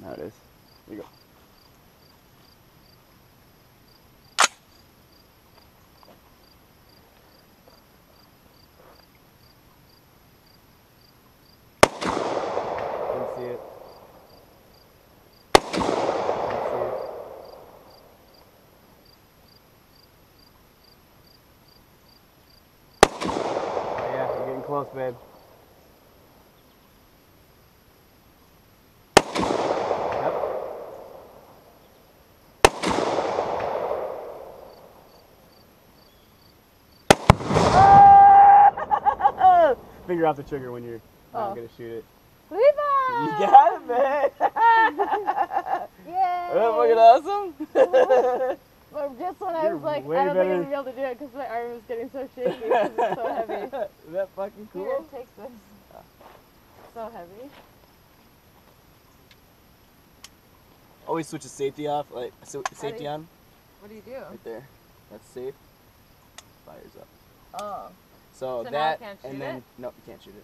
There it is. Here you go. Didn't see it. Didn't see it. Oh yeah, you're getting close, babe. Finger off the trigger when you're not gonna shoot it. Levi! You got it, man! Yay! Isn't that fucking awesome? But just when I You're was like, way I don't think I'm better. gonna be able to do it because my arm is getting so shaky because it's so heavy. Is that fucking cool? Here, take this. So heavy. Always switch the safety off, like safety on. What do you do? Right there. That's safe. Fires up. Oh. So now I that, can't shoot and then it? no, you can't shoot it.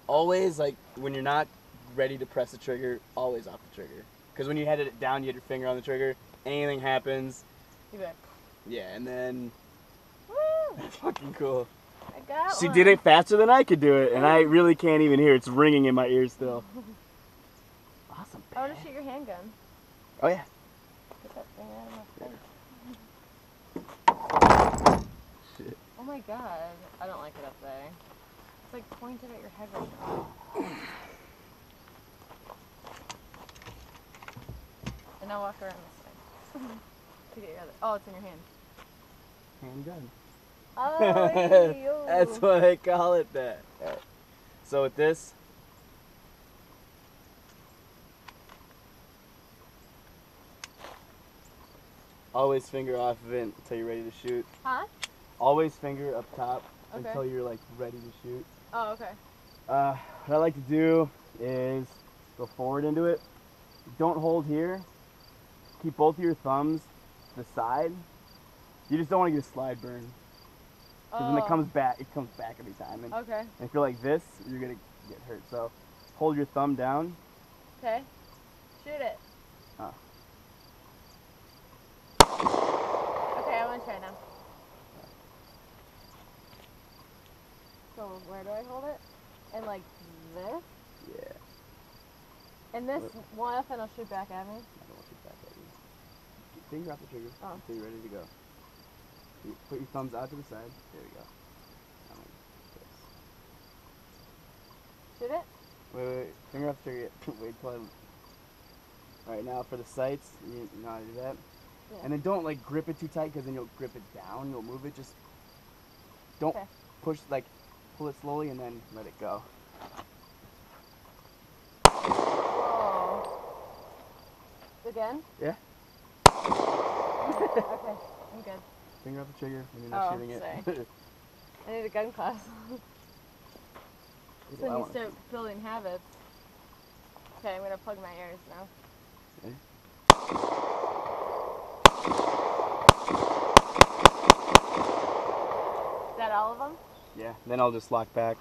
Always like when you're not ready to press the trigger, always off the trigger. Because when you had it down, you had your finger on the trigger. Anything happens. You bet. Yeah, and then. Woo! That's fucking cool. I got She one. did it faster than I could do it, and I really can't even hear. It's ringing in my ears still. Awesome. I want to shoot your handgun. Oh yeah. Get that thing out of my face. Shit. Oh my god. I don't like it up there. It's like pointed at your head right now. And now walk around this way. To get your other. Oh, it's in your hand. Handgun. Oh, yo. That's why they call it that. Right. So with this, always finger off of it until you're ready to shoot. Huh? Always finger up top Okay. until you're like ready to shoot. Oh, okay. What I like to do is go forward into it. Don't hold here. Keep both of your thumbs to the side. You just don't want to get a slide burn. Because when it comes back every time. And, Okay. and if you're like this, you're going to get hurt. So hold your thumb down. Okay. Shoot it. Oh. Okay, I want to try now. So where do I hold it? And like this? Yeah. And this one off and I'll shoot back at me? I don't want to shoot back at you. Finger off the trigger until you're ready to go. You put your thumbs out to the side. There we go. Now like this. Shoot it? Wait. Finger off the trigger. Wait till I... Alright, now for the sights, you know how to do that? Yeah. And then don't like grip it too tight because then you'll grip it down. You'll move it. Just don't push, like pull it slowly and then let it go. Whoa. Again? Yeah. Okay, I'm good. Finger off the trigger when you're not shooting it. Sorry. I need a gun class. So when you start building habits. Okay, I'm gonna plug my ears now. Okay. Is that all of them? Yeah, then I'll just lock back.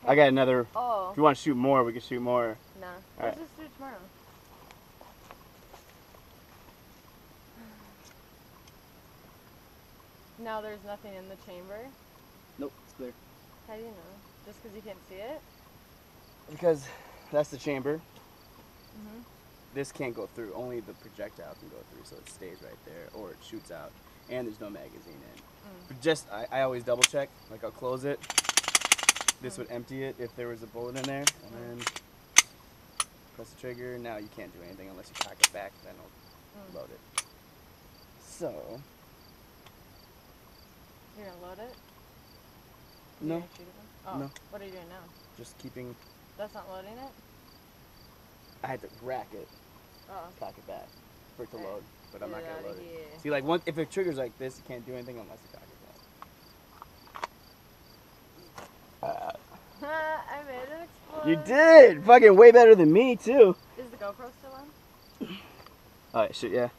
I got another. Oh. If you want to shoot more, we can shoot more. No. All Let's right. just do it tomorrow. Now there's nothing in the chamber? Nope, it's clear. How do you know? Just because you can't see it? Because that's the chamber. Mm-hmm. This can't go through. Only the projectile can go through, so it stays right there, or it shoots out. And there's no magazine in. But just, I always double check. Like I'll close it. This would empty it if there was a bullet in there, and then press the trigger. Now you can't do anything unless you cock it back, then it'll load it. So. You're gonna load it? No. You're gonna shoot it then? Oh. No. What are you doing now? Just keeping. That's not loading it? I had to rack it, Oh. cock it back for it to load, but I'm Get not gonna outta load it. here. See, like if the trigger's like this, you can't do anything unless you cock it back. I made it explode. You did! Fucking way better than me, too. Is the GoPro still on? Alright, shit, yeah.